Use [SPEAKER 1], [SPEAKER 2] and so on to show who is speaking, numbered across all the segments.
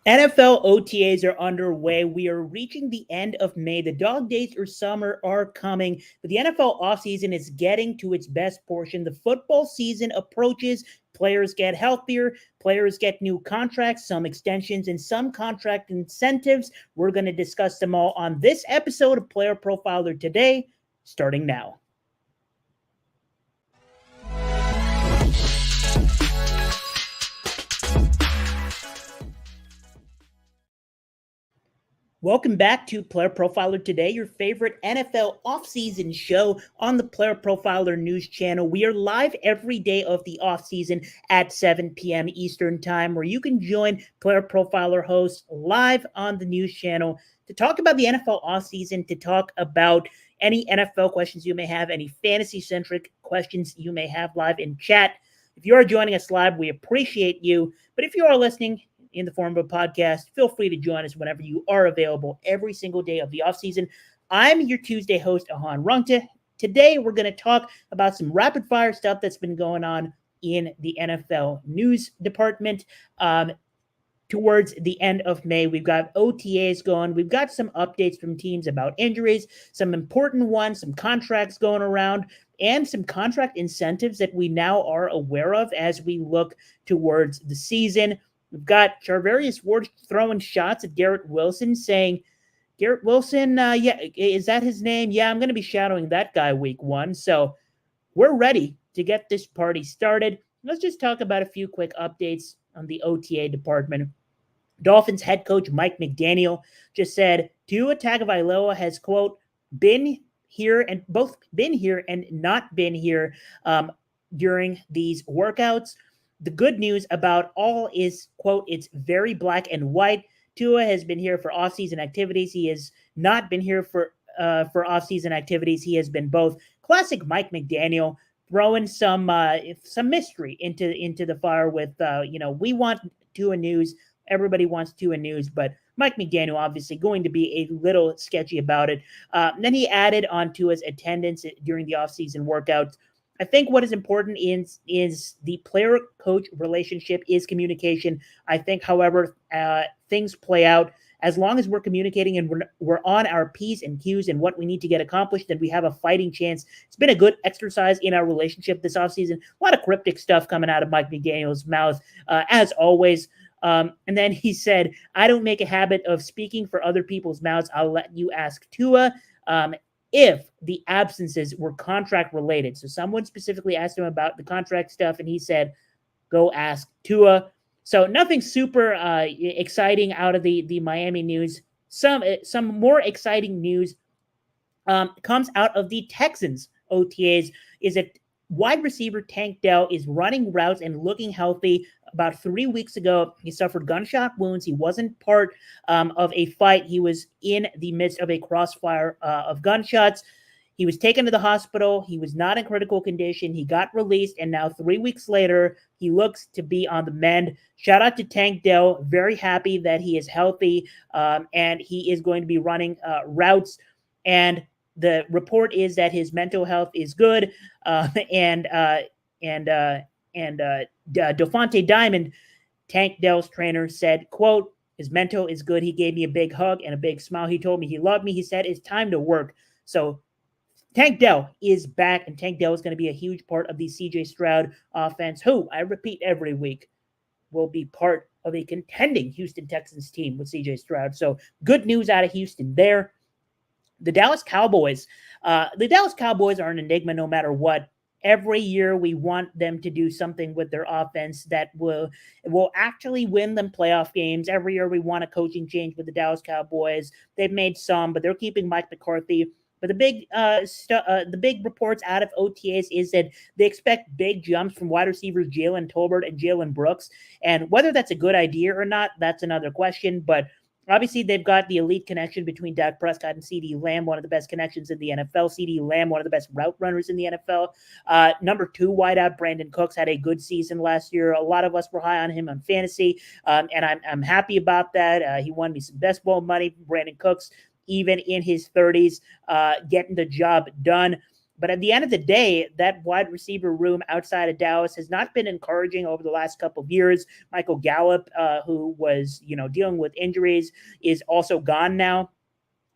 [SPEAKER 1] NFL OTAs are underway. We are reaching the end of May. The dog days or summer are coming, but the NFL offseason is getting to its best portion. The football season approaches. Players get healthier. Players get new contracts, some extensions, and some contract incentives. We're going to discuss them all on this episode of Player Profiler today, starting now. Welcome back to Player Profiler Today, your favorite NFL offseason show on the Player Profiler News channel. We are live every day of the offseason at 7 p.m. Eastern Time, where you can join Player Profiler hosts live on the news channel to talk about the NFL offseason, to talk about any NFL questions you may have, any fantasy-centric questions you may have live in chat. If you are joining us live, we appreciate you. But if you are listening in the form of a podcast, feel free to join us whenever you are available every single day of the offseason. I'm your Tuesday host, Ahan Rungta. Today, we're going to talk about some rapid fire stuff that's been going on in the NFL news department. Towards the end of May, we've got OTAs going. We've got some updates from teams about injuries, some important ones, some contracts going around, and some contract incentives that we now are aware of as we look towards the season. We've got Charvarius Ward throwing shots at Garrett Wilson, saying, Garrett Wilson, is that his name? Yeah, I'm going to be shadowing that guy week one. So we're ready to get this party started. Let's just talk about a few quick updates on the OTA department. Dolphins head coach Mike McDaniel just said Tua Tagovailoa has, quote, been here and not been here during these workouts. The good news about all is, quote, it's very black and white. Tua has been here for offseason activities. He has not been here for offseason activities. He has been both. Classic Mike McDaniel, throwing some mystery into the fire with, we want Tua news. Everybody wants Tua news, but Mike McDaniel obviously going to be a little sketchy about it. Then he added on Tua's attendance during the offseason workouts. I think what is important is the player-coach relationship is communication. I think, however, things play out. As long as we're communicating and we're on our P's and Q's and what we need to get accomplished, then we have a fighting chance. It's been a good exercise in our relationship this offseason. A lot of cryptic stuff coming out of Mike McDaniel's mouth, as always. And then he said, I don't make a habit of speaking for other people's mouths. I'll let you ask Tua. If the absences were contract related. So someone specifically asked him about the contract stuff, and he said, go ask Tua. So nothing super exciting out of the Miami news. Some more exciting news comes out of the Texans OTAs is that wide receiver Tank Dell is running routes and looking healthy. About 3 weeks ago, he suffered gunshot wounds. He wasn't part of a fight. He was in the midst of a crossfire of gunshots. He was taken to the hospital. He was not in critical condition. He got released, and now 3 weeks later, he looks to be on the mend. Shout out to Tank Dell. Very happy that he is healthy, and he is going to be running routes. And the report is that his mental health is good, and Delphonte Diamond, Tank Dell's trainer, said, quote, his mental is good. He gave me a big hug and a big smile. He told me he loved me. He said, it's time to work. So Tank Dell is back, and Tank Dell is going to be a huge part of the CJ Stroud offense, who, I repeat every week, will be part of a contending Houston Texans team with CJ Stroud. So good news out of Houston there. The Dallas Cowboys are an enigma no matter what. Every year we want them to do something with their offense that will actually win them playoff games. Every year we want a coaching change with the Dallas Cowboys. They've made some, but they're keeping Mike McCarthy. But the big reports out of OTAs is that they expect big jumps from wide receivers Jalen Tolbert and Jalen Brooks. And whether that's a good idea or not, that's another question. But obviously, they've got the elite connection between Dak Prescott and CeeDee Lamb, one of the best connections in the NFL. CeeDee Lamb, one of the best route runners in the NFL. Number 2 wideout, Brandon Cooks, had a good season last year. A lot of us were high on him on fantasy, and I'm happy about that. He won me some best ball money. Brandon Cooks, even in his 30s, getting the job done. But at the end of the day, that wide receiver room outside of Dallas has not been encouraging over the last couple of years. Michael Gallup, who was, dealing with injuries, is also gone now.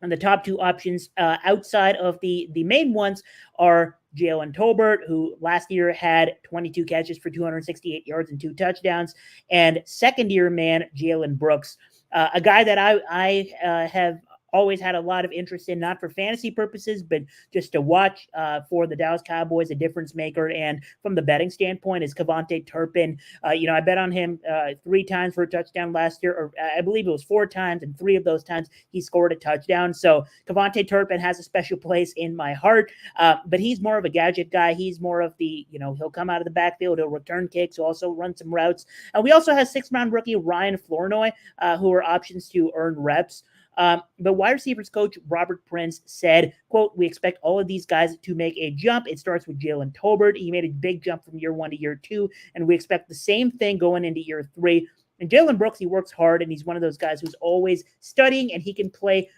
[SPEAKER 1] And the top two options outside of the main ones are Jalen Tolbert, who last year had 22 catches for 268 yards and 2 touchdowns, and second-year man Jalen Brooks, a guy that I have always had a lot of interest in, not for fantasy purposes, but just to watch for the Dallas Cowboys, a difference maker. And from the betting standpoint, is KaVontae Turpin. I bet on him 3 times for a touchdown last year, or I believe it was 4 times, and 3 of those times he scored a touchdown. So KaVontae Turpin has a special place in my heart, but he's more of a gadget guy. He's more of the, he'll come out of the backfield, he'll return kicks, he'll also run some routes. And we also have 6th-round rookie Ryan Flournoy, who are options to earn reps. The wide receivers coach, Robert Prince, said, quote, "We expect all of these guys to make a jump. It starts with Jalen Tolbert. He made a big jump from year 1 to year 2, and we expect the same thing going into year 3. And Jalen Brooks, he works hard, and he's one of those guys who's always studying, and he can play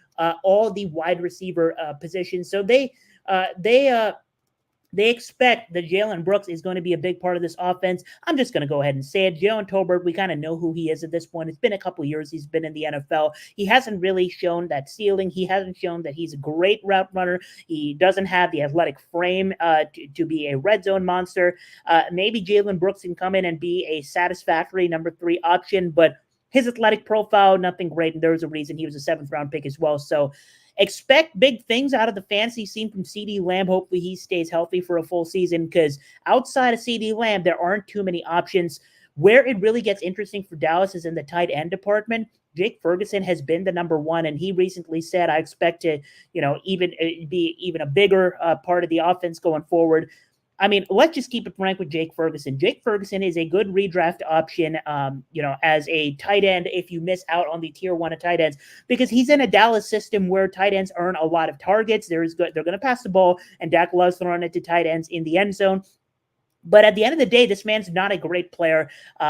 [SPEAKER 1] all the wide receiver positions. So they expect that Jalen Brooks is going to be a big part of this offense. I'm just going to go ahead and say it. Jalen Tolbert, we kind of know who he is at this point. It's been a couple of years he's been in the NFL. He hasn't really shown that ceiling. He hasn't shown that he's a great route runner. He doesn't have the athletic frame to be a red zone monster. Maybe Jalen Brooks can come in and be a satisfactory number 3 option, but his athletic profile, nothing great, and there's a reason he was a 7th-round pick as well. So expect big things out of the fantasy scene from CeeDee Lamb. Hopefully he stays healthy for a full season, because outside of CeeDee Lamb, there aren't too many options. Where it really gets interesting for Dallas is in the tight end department. Jake Ferguson has been the number 1, and he recently said, I expect to, even be even a bigger part of the offense going forward. I mean, let's just keep it frank with Jake Ferguson. Jake Ferguson is a good redraft option, as a tight end if you miss out on the tier 1 of tight ends, because he's in a Dallas system where tight ends earn a lot of targets. They're going to pass the ball, and Dak loves throwing it to tight ends in the end zone. But at the end of the day, this man's not a great player.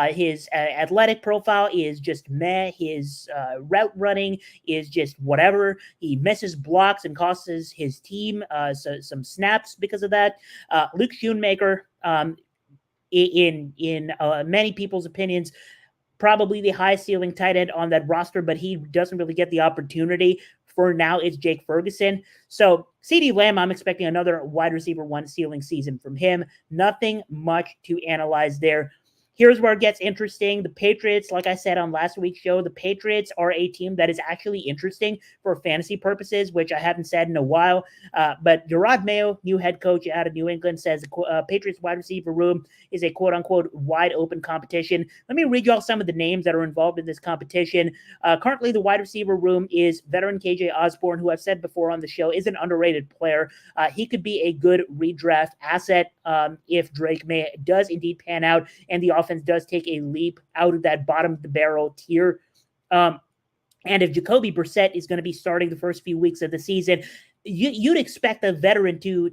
[SPEAKER 1] His athletic profile is just meh. His route running is just whatever. He misses blocks and costs his team some snaps because of that. Luke Schoonmaker, in many people's opinions, probably the highest ceiling tight end on that roster, but he doesn't really get the opportunity. For now, it's Jake Ferguson. So CeeDee Lamb, I'm expecting another wide receiver 1 ceiling season from him. Nothing much to analyze there. Here's where it gets interesting. The Patriots, like I said on last week's show, the Patriots are a team that is actually interesting for fantasy purposes, which I haven't said in a while. But Gerard Mayo, new head coach out of New England, says the Patriots wide receiver room is a quote-unquote wide open competition. Let me read you all some of the names that are involved in this competition. Currently, the wide receiver room is veteran KJ Osborne, who I've said before on the show is an underrated player. He could be a good redraft asset if Drake May does indeed pan out and the offense does take a leap out of that bottom of the barrel tier. And if Jacoby Brissett is going to be starting the first few weeks of the season, you'd expect a veteran to,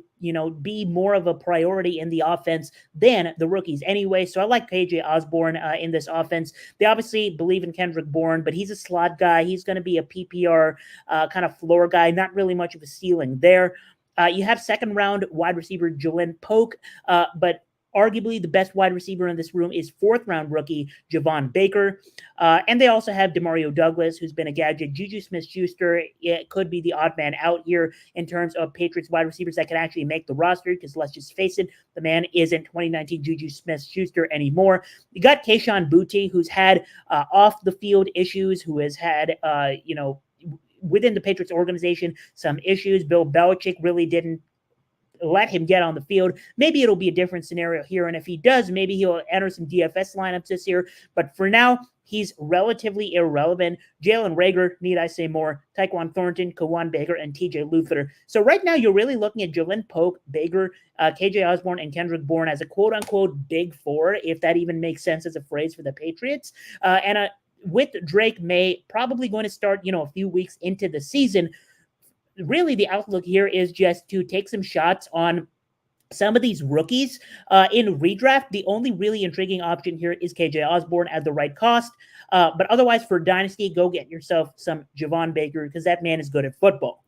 [SPEAKER 1] be more of a priority in the offense than the rookies anyway. So I like KJ Osborne in this offense. They obviously believe in Kendrick Bourne, but he's a slot guy. He's going to be a PPR kind of floor guy, not really much of a ceiling there. You have 2nd-round wide receiver Jalen Polk, but arguably the best wide receiver in this room is 4th-round rookie Javon Baker. And they also have Demario Douglas, who's been a gadget. Juju Smith-Schuster, it could be the odd man out here in terms of Patriots wide receivers that can actually make the roster, because let's just face it, the man isn't 2019 Juju Smith-Schuster anymore. You got Kayshon Boutte, who's had off-the-field issues, who has had, within the Patriots organization, some issues. Bill Belichick really didn't let him get on the field. Maybe it'll be a different scenario here, and if he does, maybe he'll enter some DFS lineups this year. But for now, he's relatively irrelevant. Jalen Reagor, need I say more? Tyquan Thornton, Kawan Baker, and TJ Luther. So right now, you're really looking at Jalen Polk, Baker, KJ Osborne, and Kendrick Bourne as a quote-unquote big 4, if that even makes sense as a phrase for the Patriots. With Drake May probably going to start, a few weeks into the season, really the outlook here is just to take some shots on some of these rookies in redraft. The only really intriguing option here is KJ Osborne at the right cost. But otherwise, for Dynasty, go get yourself some Javon Baker, because that man is good at football.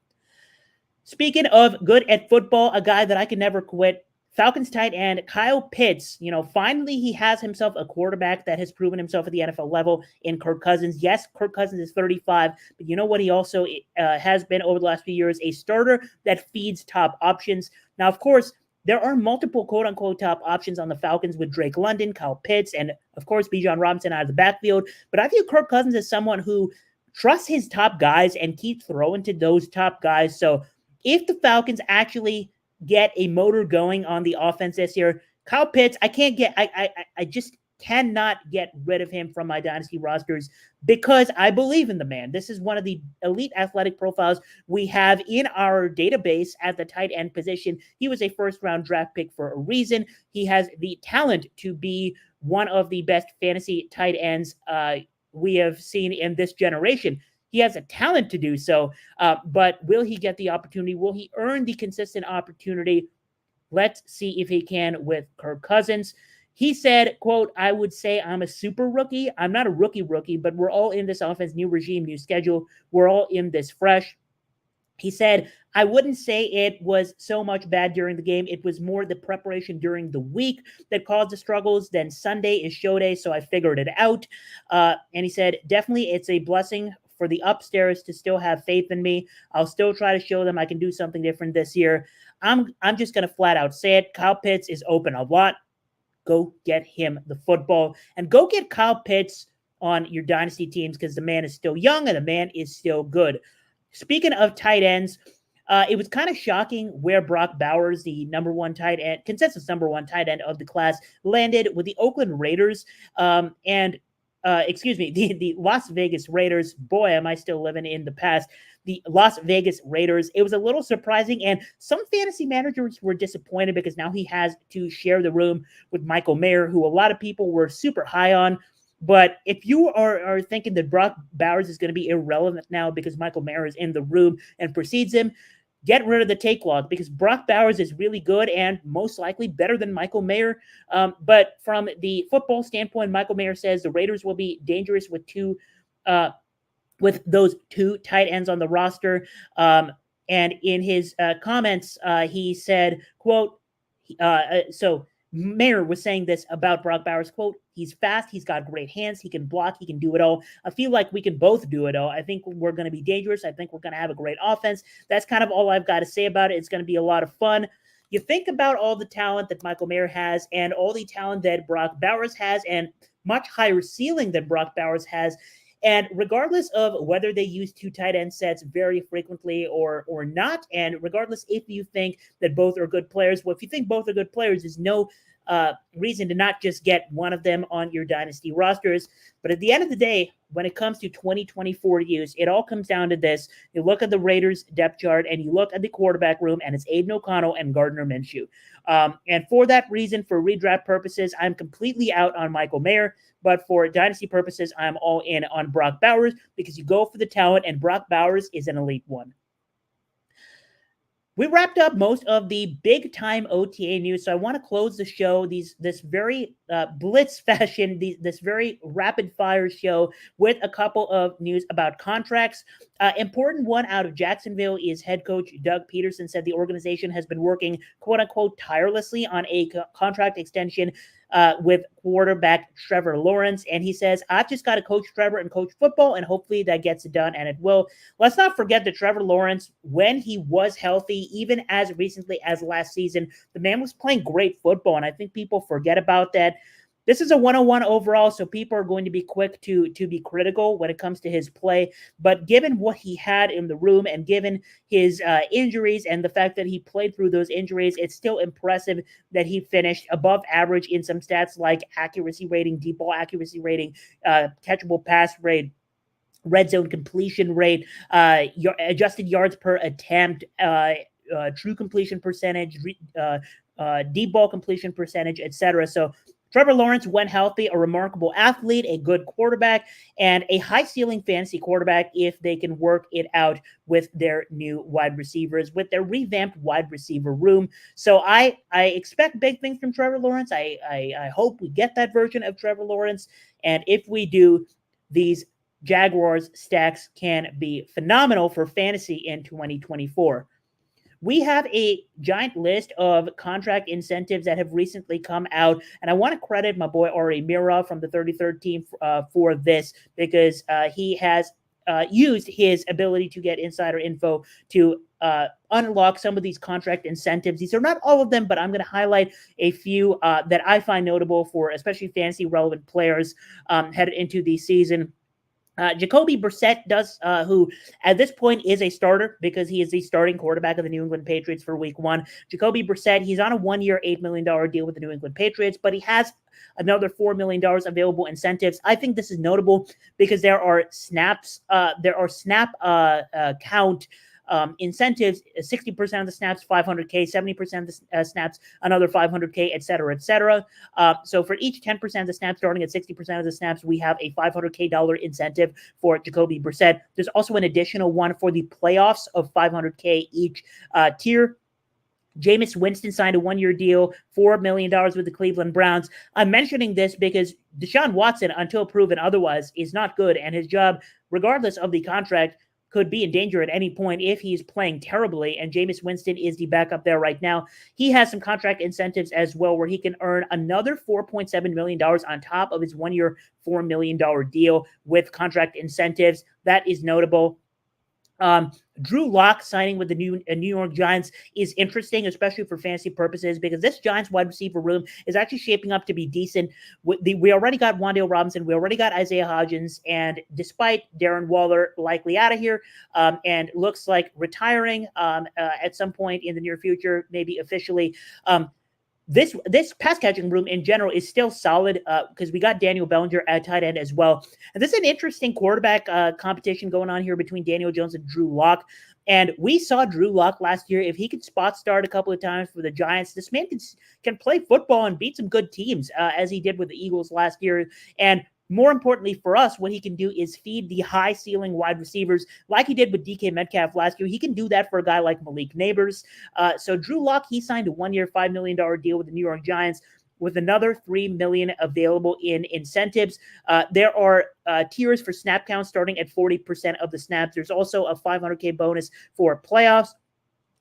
[SPEAKER 1] Speaking of good at football, a guy that I can never quit, Falcons tight end Kyle Pitts. Finally he has himself a quarterback that has proven himself at the NFL level in Kirk Cousins. Yes, Kirk Cousins is 35, but you know what? He also has been over the last few years a starter that feeds top options. Now, of course, there are multiple quote-unquote top options on the Falcons with Drake London, Kyle Pitts, and of course Bijan Robinson out of the backfield. But I view Kirk Cousins as someone who trusts his top guys and keeps throwing to those top guys. So if the Falcons actually get a motor going on the offense this year, Kyle Pitts, I just cannot get rid of him from my dynasty rosters because I believe in the man. This is one of the elite athletic profiles we have in our database at the tight end position. He was a first-round draft pick for a reason. He has the talent to be one of the best fantasy tight ends we have seen in this generation. He has a talent to do so, but will he get the opportunity? Will he earn the consistent opportunity? Let's see if he can with Kirk Cousins. He said, quote, "I would say I'm a super rookie. I'm not a rookie, but we're all in this offense, new regime, new schedule. We're all in this fresh." He said, "I wouldn't say it was so much bad during the game. It was more the preparation during the week that caused the struggles. Then Sunday is show day, so I figured it out." And he said, "Definitely it's a blessing for the upstairs to still have faith in me. I'll still try to show them I can do something different this year. I'm just going to flat out say it. Kyle Pitts is open a lot. Go get him the football and go get Kyle Pitts on your dynasty teams because the man is still young and the man is still good." Speaking of tight ends, it was kind of shocking where Brock Bowers, the number one tight end, consensus number one tight end of the class, landed with the Oakland Raiders the Las Vegas Raiders. Boy, am I still living in the past. The Las Vegas Raiders. It was a little surprising, and some fantasy managers were disappointed because now he has to share the room with Michael Mayer, who a lot of people were super high on. But if you are thinking that Brock Bowers is going to be irrelevant now because Michael Mayer is in the room and precedes him, get rid of the take log because Brock Bowers is really good and most likely better than Michael Mayer. But from the football standpoint, Michael Mayer says the Raiders will be dangerous with those two tight ends on the roster. And in his comments, he said, quote, so Mayer was saying this about Brock Bowers, quote, "He's fast, he's got great hands, he can block, he can do it all. I feel like we can both do it all. I think we're going to be dangerous. I think we're going to have a great offense." That's kind of all I've got to say about it. It's going to be a lot of fun. You think about all the talent that Michael Mayer has and all the talent that Brock Bowers has and much higher ceiling than Brock Bowers has. And regardless of whether they use two tight end sets very frequently or not, and regardless if you think that both are good players, well, if you think both are good players, there's no reason to not just get one of them on your dynasty rosters. But at the end of the day, when it comes to 2024 use, it all comes down to this. You look at the Raiders depth chart and you look at the quarterback room, and it's Aiden O'Connell and Gardner Minshew. And for that reason, for redraft purposes, I'm completely out on Michael Mayer. But for dynasty purposes, I'm all in on Brock Bowers because you go for the talent, and Brock Bowers is an elite one. We wrapped up most of the big-time OTA news, so I want to close the show, this very blitz fashion, this very rapid-fire show with a couple of news about contracts. Important one out of Jacksonville is head coach Doug Peterson said the organization has been working, quote-unquote, tirelessly on a contract extension with quarterback Trevor Lawrence. And he says, "I've just got to coach Trevor and coach football, and hopefully that gets it done," and it will. Let's not forget that Trevor Lawrence, when he was healthy, even as recently as last season, the man was playing great football, and I think people forget about that. This is a 101 overall, so people are going to be quick to be critical when it comes to his play. But given what he had in the room and given his injuries and the fact that he played through those injuries, it's still impressive that he finished above average in some stats like accuracy rating, deep ball accuracy rating, catchable pass rate, red zone completion rate, adjusted yards per attempt, true completion percentage, deep ball completion percentage, etc. So Trevor Lawrence, when healthy, a remarkable athlete, a good quarterback, and a high-ceiling fantasy quarterback if they can work it out with their new wide receivers, with their revamped wide receiver room. So I expect big things from Trevor Lawrence. I hope we get that version of Trevor Lawrence. And if we do, these Jaguars stacks can be phenomenal for fantasy in 2024. we have a giant list of contract incentives that have recently come out, and I want to credit my boy Ari Mira from the 33rd team for this, because he has used his ability to get insider info to unlock some of these contract incentives. These are not all of them, but I'm going to highlight a few that I find notable for especially fantasy relevant players headed into the season. Jacoby Brissett who at this point is a starter because he is the starting quarterback of the New England Patriots for Week 1. Jacoby Brissett, he's on a 1-year, $8 million deal with the New England Patriots, but he has another $4 million available incentives. I think this is notable because there are snap count incentives, 60% of the snaps, 500K, 70% of the snaps, another 500K, et cetera, et cetera. So for each 10% of the snaps, starting at 60% of the snaps, we have a $500K incentive for Jacoby Brissett. There's also an additional one for the playoffs of $500K each tier. Jameis Winston signed a 1-year deal, $4 million with the Cleveland Browns. I'm mentioning this because Deshaun Watson, until proven otherwise, is not good, and his job, regardless of the contract, could be in danger at any point if he's playing terribly, and Jameis Winston is the backup there right now. He has some contract incentives as well where he can earn another $4.7 million on top of his 1-year, $4 million deal with contract incentives. That is notable. Drew Lock signing with the New York Giants is interesting, especially for fantasy purposes, because this Giants wide receiver room is actually shaping up to be decent. We already got Wan'Dale Robinson, we already got Isaiah Hodgins, and despite Darren Waller likely out of here and looks like retiring at some point in the near future, maybe officially, this pass catching room in general is still solid because we got Daniel Bellinger at tight end as well. And this is an interesting quarterback competition going on here between Daniel Jones and Drew Lock. And we saw Drew Lock last year. If he could spot start a couple of times for the Giants, this man can play football and beat some good teams as he did with the Eagles last year. And more importantly for us, what he can do is feed the high ceiling wide receivers like he did with DK Metcalf last year. He can do that for a guy like Malik Neighbors. So Drew Lock, he signed a 1-year, $5 million deal with the New York Giants with another $3 million available in incentives. There are tiers for snap count starting at 40% of the snaps. There's also a $500K bonus for playoffs.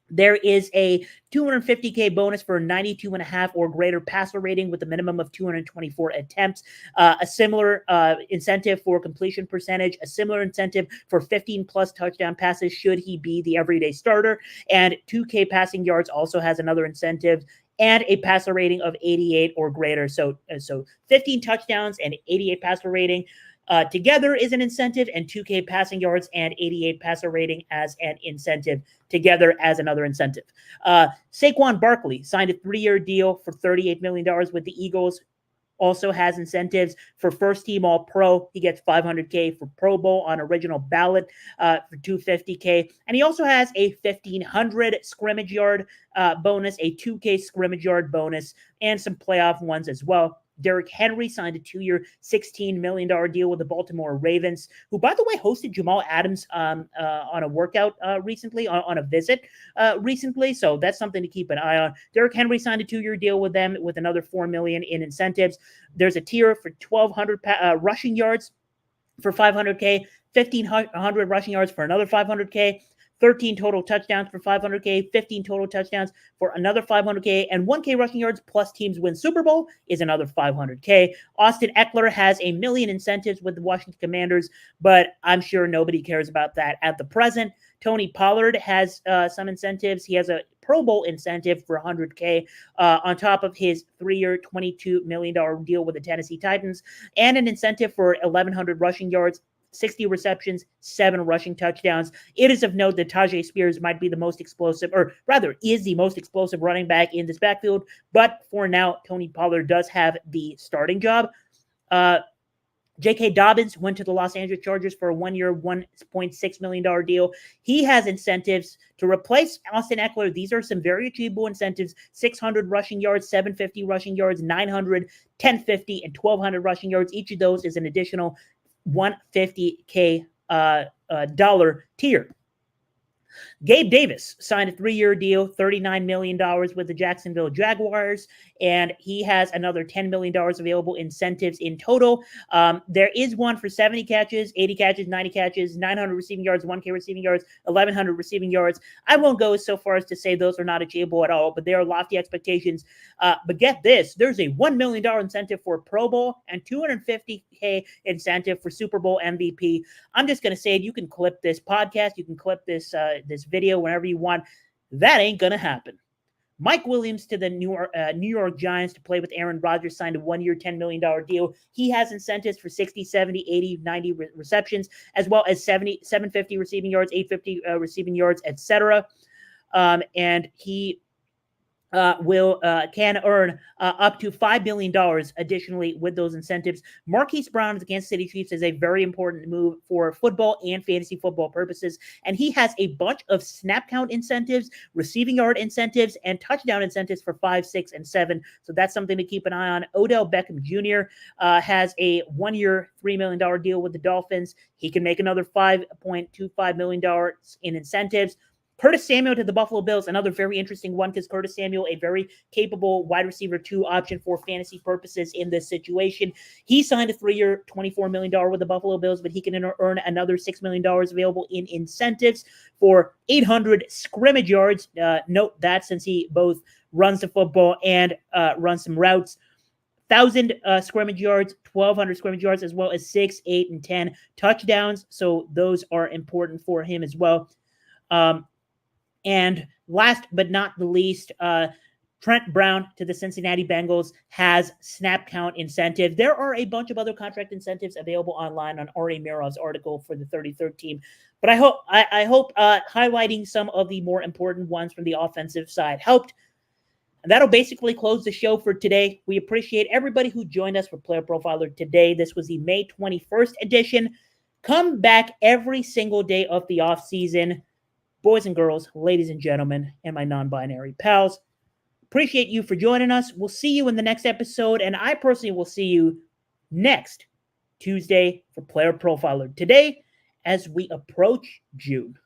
[SPEAKER 1] There is a $250K bonus for 92.5 or greater passer rating with a minimum of 224 attempts. A similar incentive for completion percentage, a similar incentive for 15-plus touchdown passes should he be the everyday starter. And 2K passing yards also has another incentive, and a passer rating of 88 or greater. So 15 touchdowns and 88 passer rating together is an incentive, and 2K passing yards and 88 passer rating as an incentive together as another incentive. Saquon Barkley signed a 3-year deal for $38 million with the Eagles. Also has incentives for first team all pro. He gets $500K for Pro Bowl on original ballot for $250K. And he also has a 1,500 scrimmage yard bonus, a 2K scrimmage yard bonus, and some playoff ones as well. Derrick Henry signed a 2-year, $16 million deal with the Baltimore Ravens, who, by the way, hosted Jamal Adams on a workout recently, on a visit recently. So that's something to keep an eye on. Derrick Henry signed a 2-year deal with them with another $4 million in incentives. There's a tier for 1,200 rushing yards for $500K, 1,500 rushing yards for another $500K, 13 total touchdowns for $500K, 15 total touchdowns for another $500K, and 1K rushing yards plus teams win Super Bowl is another $500K. Austin Eckler has $1 million incentives with the Washington Commanders, but I'm sure nobody cares about that at the present. Tony Pollard has some incentives. He has a Pro Bowl incentive for $100K on top of his 3-year, $22 million deal with the Tennessee Titans, and an incentive for 1,100 rushing yards, 60 receptions, 7 rushing touchdowns. It is of note that Tajay Spears might be the most explosive, or rather is the most explosive running back in this backfield. But for now, Tony Pollard does have the starting job. J.K. Dobbins went to the Los Angeles Chargers for a 1-year, $1.6 million deal. He has incentives to replace Austin Eckler. These are some very achievable incentives: 600 rushing yards, 750 rushing yards, 900, 1050, and 1,200 rushing yards. Each of those is an additional $150K dollar tier. Gabe Davis signed a 3-year deal, $39 million with the Jacksonville Jaguars, and he has another $10 million available incentives in total. There is one for 70 catches, 80 catches, 90 catches, 900 receiving yards, 1K receiving yards, 1,100 receiving yards. I won't go so far as to say those are not achievable at all, but they are lofty expectations. But get this, there's a $1 million incentive for Pro Bowl and $250K incentive for Super Bowl MVP. I'm just going to say it. You can clip this podcast. You can clip this video whenever you want. That ain't going to happen. Mike Williams to the New York Giants to play with Aaron Rodgers signed a 1-year, $10 million deal. He has incentives for 60, 70, 80, 90 receptions, as well as 750 receiving yards, 850 receiving yards, etc. And he can earn up to $5 million additionally with those incentives. Marquise Brown of the Kansas City Chiefs is a very important move for football and fantasy football purposes, and he has a bunch of snap count incentives, receiving yard incentives, and touchdown incentives for 5, 6, and 7. So that's something to keep an eye on. Odell Beckham Jr. Has a 1-year, $3 million deal with the Dolphins. He can make another $5.25 million in incentives. Curtis Samuel to the Buffalo Bills, another very interesting one because Curtis Samuel, a very capable wide receiver 2 option for fantasy purposes in this situation. He signed a 3-year, $24 million with the Buffalo Bills, but he can earn another $6 million available in incentives for 800 scrimmage yards. Note that since he both runs the football and runs some routes. 1,000 scrimmage yards, 1,200 scrimmage yards, as well as 6, 8, and 10 touchdowns. So those are important for him as well. And last but not the least, Trent Brown to the Cincinnati Bengals has snap count incentive. There are a bunch of other contract incentives available online on Ari Mirov's article for the 33rd team. But I hope highlighting some of the more important ones from the offensive side helped. And that'll basically close the show for today. We appreciate everybody who joined us for Player Profiler today. This was the May 21st edition. Come back every single day of the offseason. Boys and girls, ladies and gentlemen, and my non-binary pals, appreciate you for joining us. We'll see you in the next episode, and I personally will see you next Tuesday for Player Profiler today as we approach June.